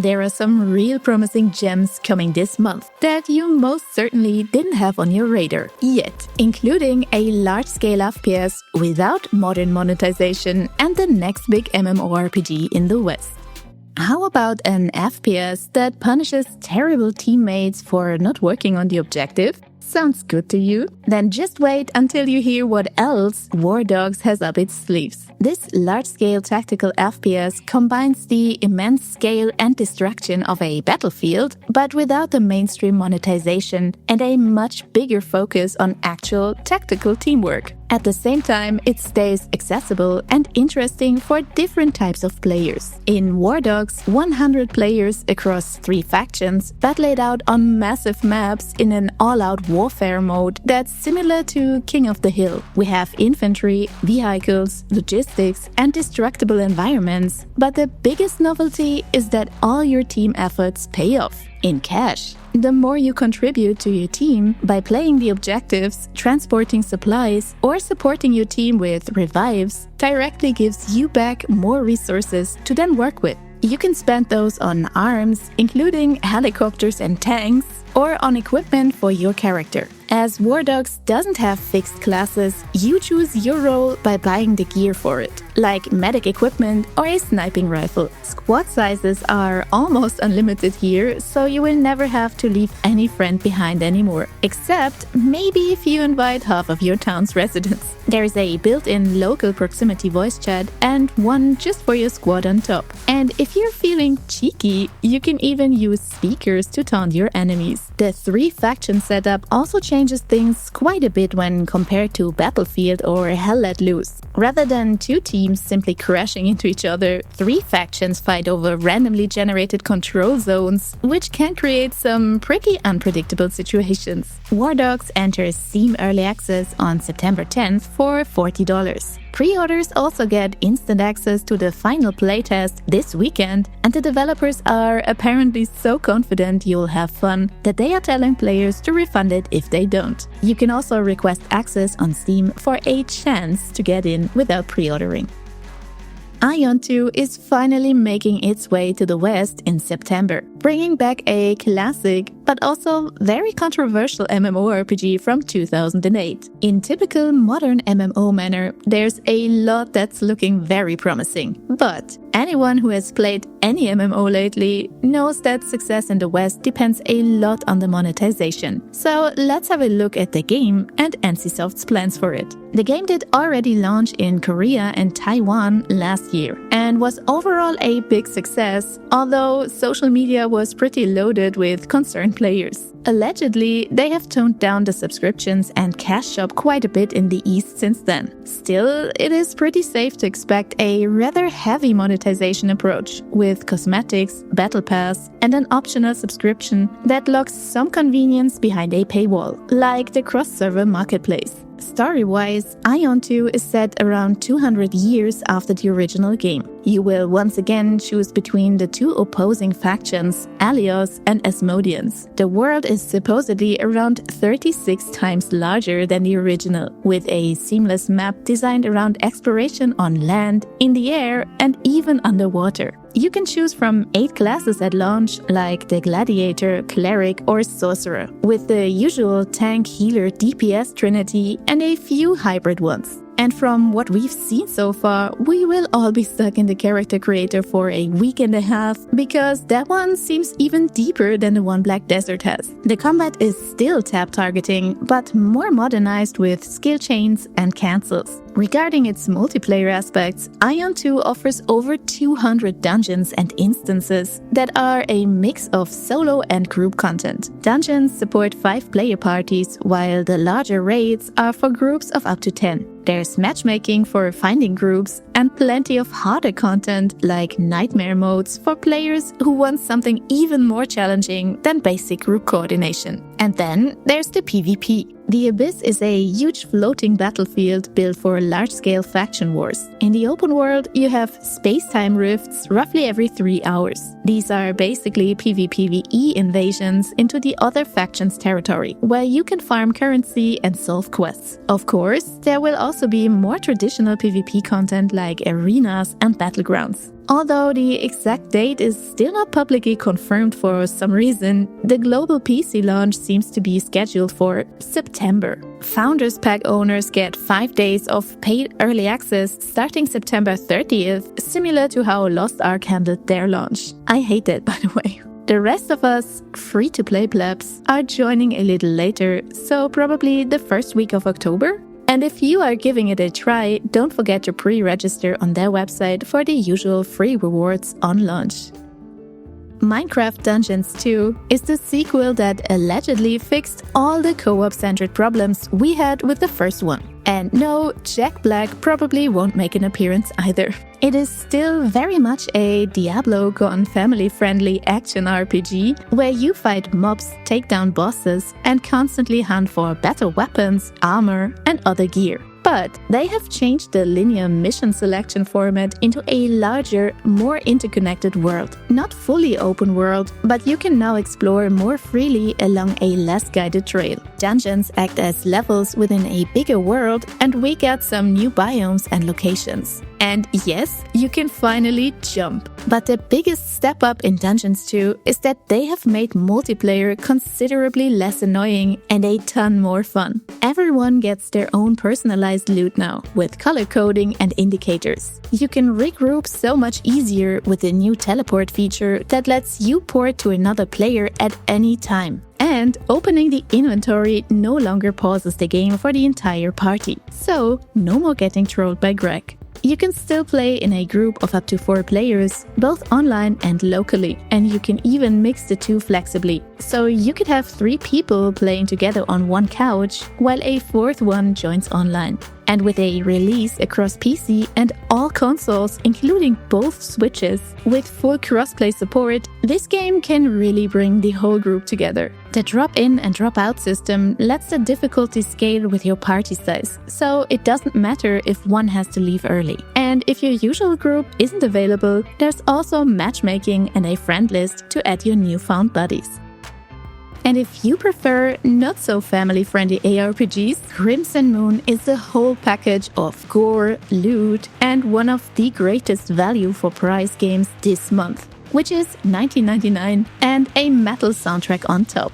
there are some real promising gems coming this month that you most certainly didn't have on your radar yet, including a large-scale FPS without modern monetization and the next big MMORPG in the West. How about an FPS that punishes terrible teammates for not working on the objective? Sounds good to you? Then just wait until you hear what else WARDOGS has up its sleeves. This large-scale tactical FPS combines the immense scale and destruction of a battlefield, but without the mainstream monetization and a much bigger focus on actual tactical teamwork. At the same time, it stays accessible and interesting for different types of players. In WARDOGS, 100 players across 3 factions battle it out on massive maps in an all-out warfare mode that's similar to King of the Hill. We have infantry, vehicles, logistics, and destructible environments, but the biggest novelty is that all your team efforts pay off in cash. The more you contribute to your team by playing the objectives, transporting supplies, or supporting your team with revives, directly gives you back more resources to then work with. You can spend those on arms, including helicopters and tanks, or on equipment for your character. As WARDOGS doesn't have fixed classes, you choose your role by buying the gear for it, like medic equipment or a sniping rifle. Squad sizes are almost unlimited here, so you will never have to leave any friend behind anymore, except maybe if you invite half of your town's residents. There is a built-in local proximity voice chat and one just for your squad on top. And if you're feeling cheeky, you can even use speakers to taunt your enemies. The 3-faction setup also changes things quite a bit when compared to Battlefield or Hell Let Loose. Rather than 2 teams simply crashing into each other, 3 factions fight over randomly generated control zones, which can create some pretty unpredictable situations. WARDOGS enters Steam Early Access on September 10th for $40. Pre-orders also get instant access to the final playtest this weekend, and the developers are apparently so confident you'll have fun that they are telling players to refund it if they don't. You can also request access on Steam for a chance to get in without pre-ordering. AION 2 is finally making its way to the West in September, bringing back a classic but also very controversial MMORPG from 2008. In typical modern MMO manner, there's a lot that's looking very promising. But anyone who has played any MMO lately knows that success in the West depends a lot on the monetization. So let's have a look at the game and NCSoft's plans for it. The game did already launch in Korea and Taiwan last year and was overall a big success, although social media was pretty loaded with concerned players. Allegedly, they have toned down the subscriptions and cash shop quite a bit in the East since then. Still, it is pretty safe to expect a rather heavy monetization approach, with cosmetics, battle pass, and an optional subscription that locks some convenience behind a paywall, like the cross-server marketplace. Story-wise, AION 2 is set around 200 years after the original game. You will once again choose between the 2 opposing factions, Alios and Asmodeans. The world is supposedly around 36 times larger than the original, with a seamless map designed around exploration on land, in the air, and even underwater. You can choose from 8 classes at launch, like the Gladiator, Cleric, or Sorcerer, with the usual tank, healer, DPS trinity, and a few hybrid ones. And from what we've seen so far, we will all be stuck in the character creator for a week and a half, because that one seems even deeper than the one Black Desert has. The combat is still tab targeting, but more modernized with skill chains and cancels. Regarding its multiplayer aspects, AION 2 offers over 200 dungeons and instances that are a mix of solo and group content. Dungeons support 5-player parties, while the larger raids are for groups of up to 10. There's matchmaking for finding groups and plenty of harder content like nightmare modes for players who want something even more challenging than basic group coordination. And then there's the PvP. The Abyss is a huge floating battlefield built for large-scale faction wars. In the open world, you have space-time rifts roughly every 3 hours. These are basically PvPvE invasions into the other faction's territory, where you can farm currency and solve quests. Of course, there will also be more traditional PvP content like arenas and battlegrounds. Although the exact date is still not publicly confirmed for some reason, the global PC launch seems to be scheduled for September. Founders Pack owners get 5 days of paid early access starting September 30th, similar to how Lost Ark handled their launch. I hate that, by the way. The rest of us, free-to-play plebs, are joining a little later, so probably the first week of October? And if you are giving it a try, don't forget to pre-register on their website for the usual free rewards on launch. Minecraft Dungeons 2 is the sequel that allegedly fixed all the co-op-centered problems we had with the first one. And no, Jack Black probably won't make an appearance either. It is still very much a Diablo gone family-friendly action RPG where you fight mobs, take down bosses, and constantly hunt for better weapons, armor, and other gear. But they have changed the linear mission selection format into a larger, more interconnected world. Not fully open world, but you can now explore more freely along a less guided trail. Dungeons act as levels within a bigger world, and we got some new biomes and locations. And yes, you can finally jump. But the biggest step up in Dungeons 2 is that they have made multiplayer considerably less annoying and a ton more fun. Everyone gets their own personalized loot now, with color coding and indicators. You can regroup so much easier with the new teleport feature that lets you port to another player at any time. And opening the inventory no longer pauses the game for the entire party. So, no more getting trolled by Greg. You can still play in a group of up to 4 players, both online and locally, and you can even mix the two flexibly. So you could have 3 people playing together on one couch, while a 4th one joins online. And with a release across PC and all consoles, including both Switches, with full crossplay support, this game can really bring the whole group together. The drop-in and drop-out system lets the difficulty scale with your party size, so it doesn't matter if one has to leave early. And if your usual group isn't available, there's also matchmaking and a friend list to add your newfound buddies. And if you prefer not-so-family-friendly ARPGs, Crimson Moon is the whole package of gore, loot, and one of the greatest value for price games this month, which is $19.99 and a metal soundtrack on top.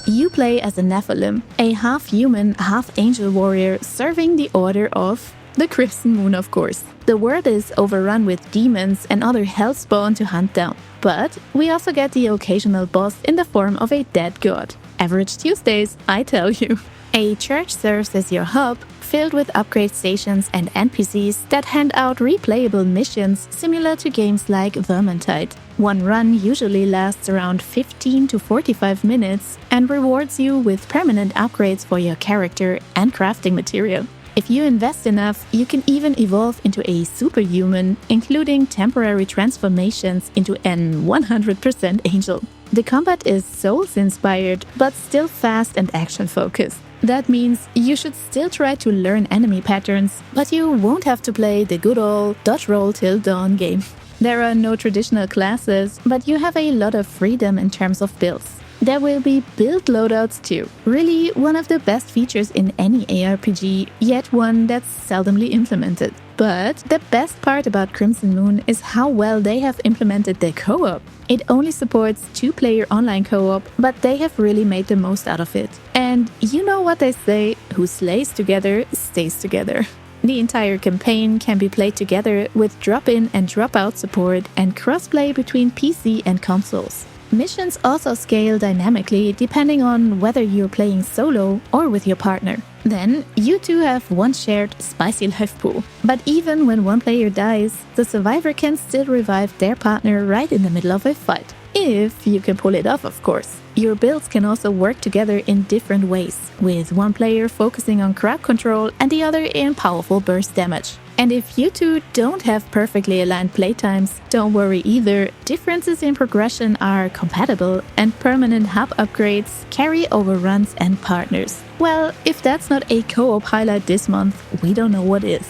You play as a Nephilim, a half-human, half-angel warrior serving the order of the Crimson Moon, of course. The world is overrun with demons and other hellspawn to hunt down. But we also get the occasional boss in the form of a dead god. Average Tuesdays, I tell you. A church serves as your hub, filled with upgrade stations and NPCs that hand out replayable missions similar to games like Vermintide. One run usually lasts around 15 to 45 minutes and rewards you with permanent upgrades for your character and crafting material. If you invest enough, you can even evolve into a superhuman, including temporary transformations into an 100% angel. The combat is Souls-inspired, but still fast and action-focused. That means you should still try to learn enemy patterns, but you won't have to play the good old dodge roll till dawn game. There are no traditional classes, but you have a lot of freedom in terms of builds. There will be build loadouts too. Really one of the best features in any ARPG, yet one that's seldomly implemented. But the best part about Crimson Moon is how well they have implemented their co-op. It only supports 2-player online co-op, but they have really made the most out of it. And you know what they say, who slays together stays together. The entire campaign can be played together with drop-in and drop-out support and crossplay between PC and consoles. Missions also scale dynamically depending on whether you're playing solo or with your partner. Then, you two have one shared spicy life pool. But even when one player dies, the survivor can still revive their partner right in the middle of a fight. If you can pull it off, of course. Your builds can also work together in different ways, with one player focusing on crowd control and the other in powerful burst damage. And if you two don't have perfectly aligned playtimes, don't worry either. Differences in progression are compatible, and permanent hub upgrades carry over runs and partners. Well, if that's not a co-op highlight this month, we don't know what is.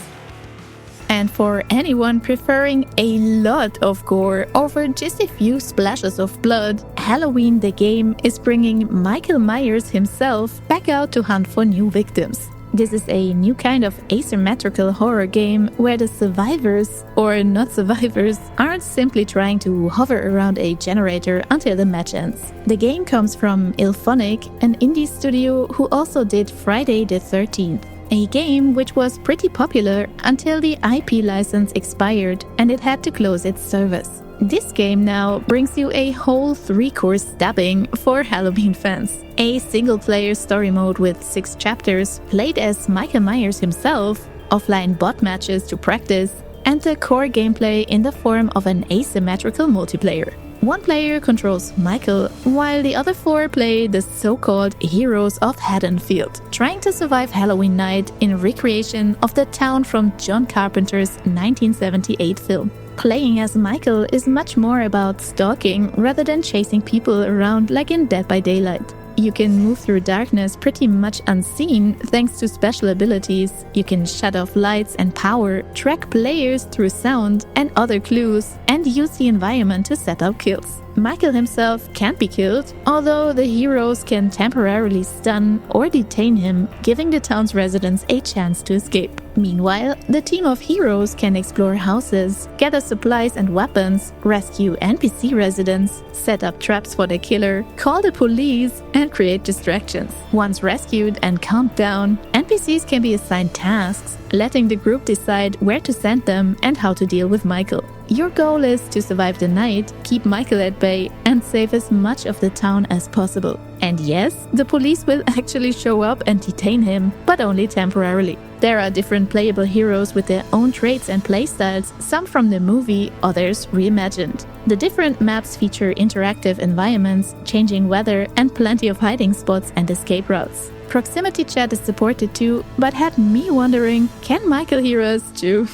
And for anyone preferring a lot of gore over just a few splashes of blood, Halloween the game is bringing Michael Myers himself back out to hunt for new victims. This is a new kind of asymmetrical horror game where the survivors, or not survivors, aren't simply trying to hover around a generator until the match ends. The game comes from Ilphonic, an indie studio who also did Friday the 13th, a game which was pretty popular until the IP license expired and it had to close its service. This game now brings you a whole 3-course stabbing for Halloween fans. A single-player story mode with 6 chapters, played as Michael Myers himself, offline bot matches to practice, and the core gameplay in the form of an asymmetrical multiplayer. One player controls Michael, while the other 4 play the so-called heroes of Haddonfield, trying to survive Halloween night in recreation of the town from John Carpenter's 1978 film. Playing as Michael is much more about stalking rather than chasing people around like in Dead by Daylight. You can move through darkness pretty much unseen thanks to special abilities. You can shut off lights and power, track players through sound and other clues, and use the environment to set up kills. Michael himself can't be killed, although the heroes can temporarily stun or detain him, giving the town's residents a chance to escape. Meanwhile, the team of heroes can explore houses, gather supplies and weapons, rescue NPC residents, set up traps for the killer, call the police, and create distractions. Once rescued and calmed down, NPCs can be assigned tasks, letting the group decide where to send them and how to deal with Michael. Your goal is to survive the night, keep Michael at bay, and save as much of the town as possible. And yes, the police will actually show up and detain him, but only temporarily. There are different playable heroes with their own traits and playstyles, some from the movie, others reimagined. The different maps feature interactive environments, changing weather, and plenty of hiding spots and escape routes. Proximity chat is supported too, but had me wondering, can Michael hear us too?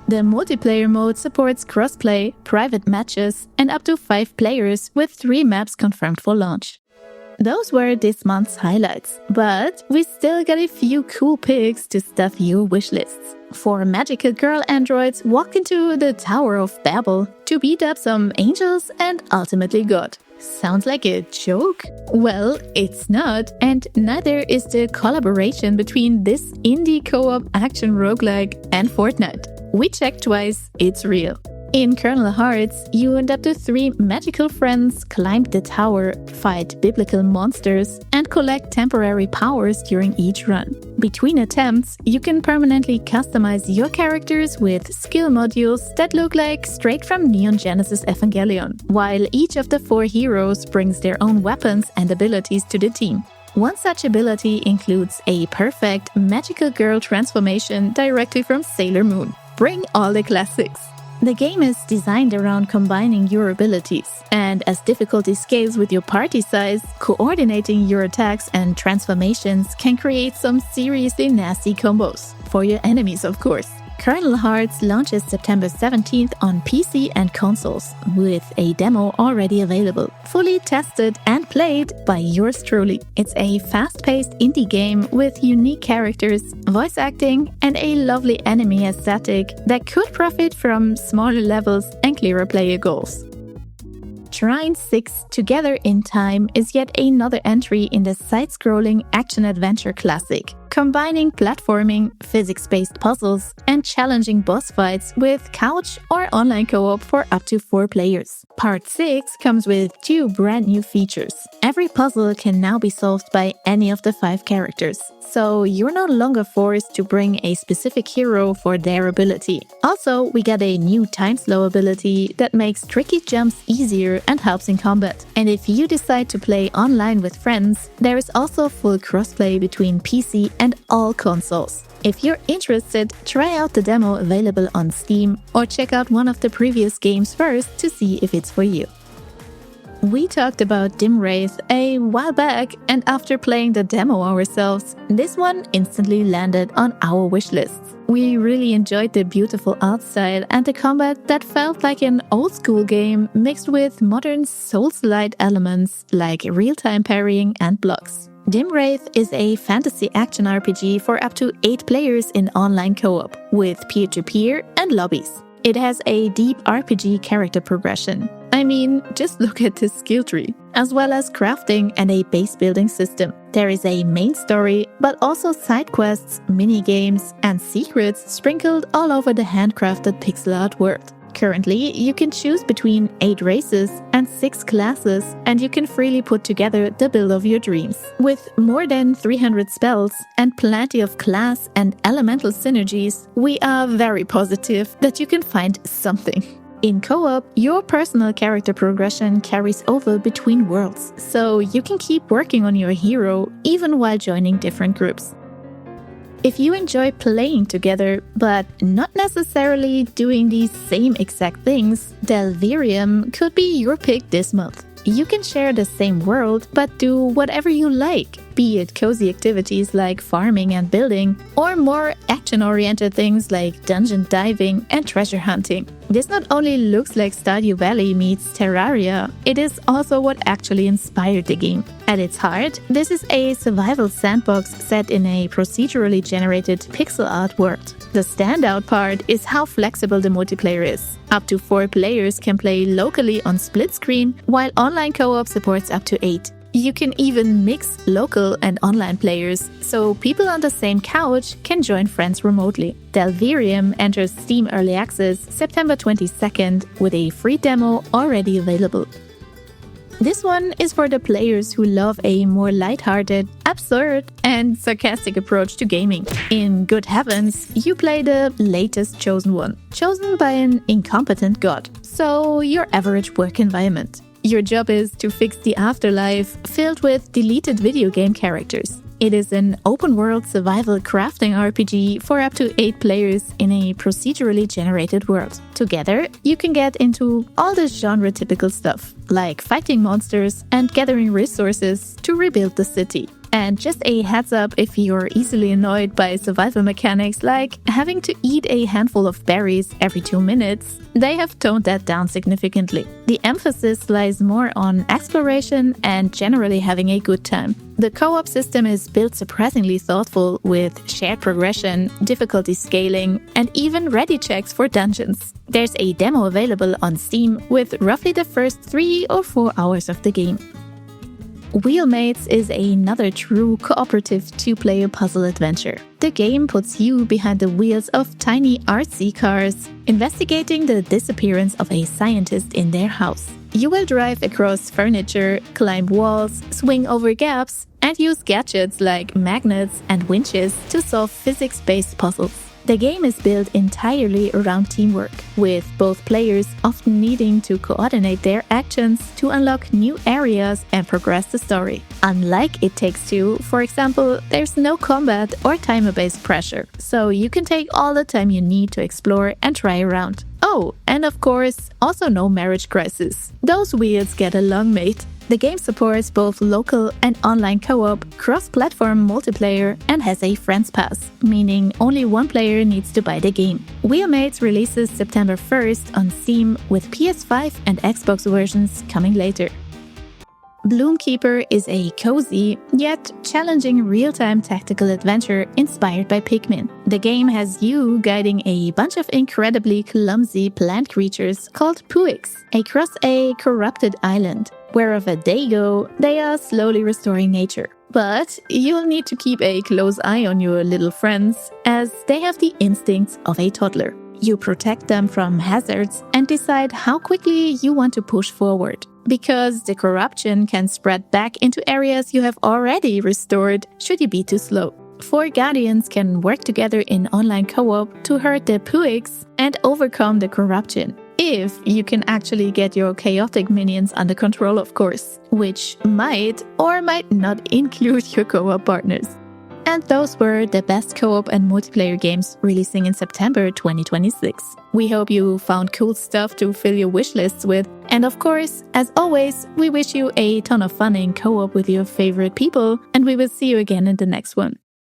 The multiplayer mode supports crossplay, private matches, and up to 5 players with 3 maps confirmed for launch. Those were this month's highlights, but we still got a few cool picks to stuff your wishlists. 4 magical girl androids walk into the Tower of Babel to beat up some angels and ultimately God. Sounds like a joke? Well, it's not, and neither is the collaboration between this indie co-op action roguelike and Fortnite. We checked twice, it's real. In Kernel Hearts, you and up to 3 magical friends climb the tower, fight biblical monsters, and collect temporary powers during each run. Between attempts, you can permanently customize your characters with skill modules that look like straight from Neon Genesis Evangelion, while each of the 4 heroes brings their own weapons and abilities to the team. One such ability includes a perfect magical girl transformation directly from Sailor Moon. Bring all the classics. The game is designed around combining your abilities, and as difficulty scales with your party size, coordinating your attacks and transformations can create some seriously nasty combos. For your enemies, of course. Kernel Hearts launches September 17th on PC and consoles, with a demo already available, fully tested and played by yours truly. It's a fast-paced indie game with unique characters, voice acting, and a lovely enemy aesthetic that could profit from smaller levels and clearer player goals. Trine 6 Together in Time is yet another entry in the side-scrolling action-adventure classic, combining platforming, physics-based puzzles, and challenging boss fights with couch or online co-op for up to 4 players. Part 6 comes with 2 brand new features. Every puzzle can now be solved by any of the 5 characters, so you're no longer forced to bring a specific hero for their ability. Also, we got a new time slow ability that makes tricky jumps easier and helps in combat. And if you decide to play online with friends, there is also full crossplay between PC and all consoles. If you're interested, try out the demo available on Steam or check out one of the previous games first to see if it's for you. We talked about Dimraeth a while back, and after playing the demo ourselves, this one instantly landed on our wishlists. We really enjoyed the beautiful art style and the combat that felt like an old-school game mixed with modern Souls-like elements like real-time parrying and blocks. Dimraeth is a fantasy action RPG for up to 8 players in online co-op, with peer-to-peer and lobbies. It has a deep RPG character progression. I mean, just look at this skill tree, as well as crafting and a base building system. There is a main story, but also side quests, mini-games, and secrets sprinkled all over the handcrafted pixel art world. Currently, you can choose between 8 races and 6 classes, and you can freely put together the build of your dreams. With more than 300 spells and plenty of class and elemental synergies, we are very positive that you can find something. In co-op, your personal character progression carries over between worlds, so you can keep working on your hero even while joining different groups. If you enjoy playing together, but not necessarily doing these same exact things, Delverium could be your pick this month. You can share the same world, but do whatever you like, be it cozy activities like farming and building, or more action-oriented things like dungeon diving and treasure hunting. This not only looks like Stardew Valley meets Terraria, it is also what actually inspired the game. At its heart, this is a survival sandbox set in a procedurally generated pixel art world. The standout part is how flexible the multiplayer is. Up to 4 players can play locally on split screen, while online co-op supports up to 8. You can even mix local and online players, so people on the same couch can join friends remotely. Delverium enters Steam Early Access September 22nd with a free demo already available. This one is for the players who love a more lighthearted, absurd, and sarcastic approach to gaming. In good heavens, you play the latest chosen one, chosen by an incompetent god, so your average work environment. Your job is to fix the afterlife filled with deleted video game characters. It is an open-world survival crafting RPG for up to 8 players in a procedurally generated world. Together, you can get into all the genre-typical stuff, like fighting monsters and gathering resources to rebuild the city. And just a heads up if you're easily annoyed by survival mechanics like having to eat a handful of berries every 2 minutes, they have toned that down significantly. The emphasis lies more on exploration and generally having a good time. The co-op system is built surprisingly thoughtful with shared progression, difficulty scaling, and even ready checks for dungeons. There's a demo available on Steam with roughly the first 3 or 4 hours of the game. WheelMates is another true cooperative 2-player puzzle adventure. The game puts you behind the wheels of tiny artsy cars, investigating the disappearance of a scientist in their house. You will drive across furniture, climb walls, swing over gaps, and use gadgets like magnets and winches to solve physics-based puzzles. The game is built entirely around teamwork, with both players often needing to coordinate their actions to unlock new areas and progress the story. Unlike It Takes Two, for example, there's no combat or timer-based pressure, so you can take all the time you need to explore and try around. Oh, and of course, also no marriage crisis. Those wheels get along, mate. The game supports both local and online co-op, cross-platform multiplayer, and has a Friends Pass, meaning only one player needs to buy the game. WheelMates releases September 1st on Steam, with PS5 and Xbox versions coming later. BloomKeeper is a cozy, yet challenging real-time tactical adventure inspired by Pikmin. The game has you guiding a bunch of incredibly clumsy plant creatures called Puix across a corrupted island. Wherever they go, they are slowly restoring nature. But you'll need to keep a close eye on your little friends, as they have the instincts of a toddler. You protect them from hazards and decide how quickly you want to push forward, because the corruption can spread back into areas you have already restored should you be too slow. 4 guardians can work together in online co-op to hurt the Puix and overcome the corruption. If you can actually get your chaotic minions under control, of course, which might or might not include your co-op partners. And those were the best co-op and multiplayer games releasing in September 2026. We hope you found cool stuff to fill your wishlists with. And of course, as always, we wish you a ton of fun in co-op with your favorite people, and we will see you again in the next one.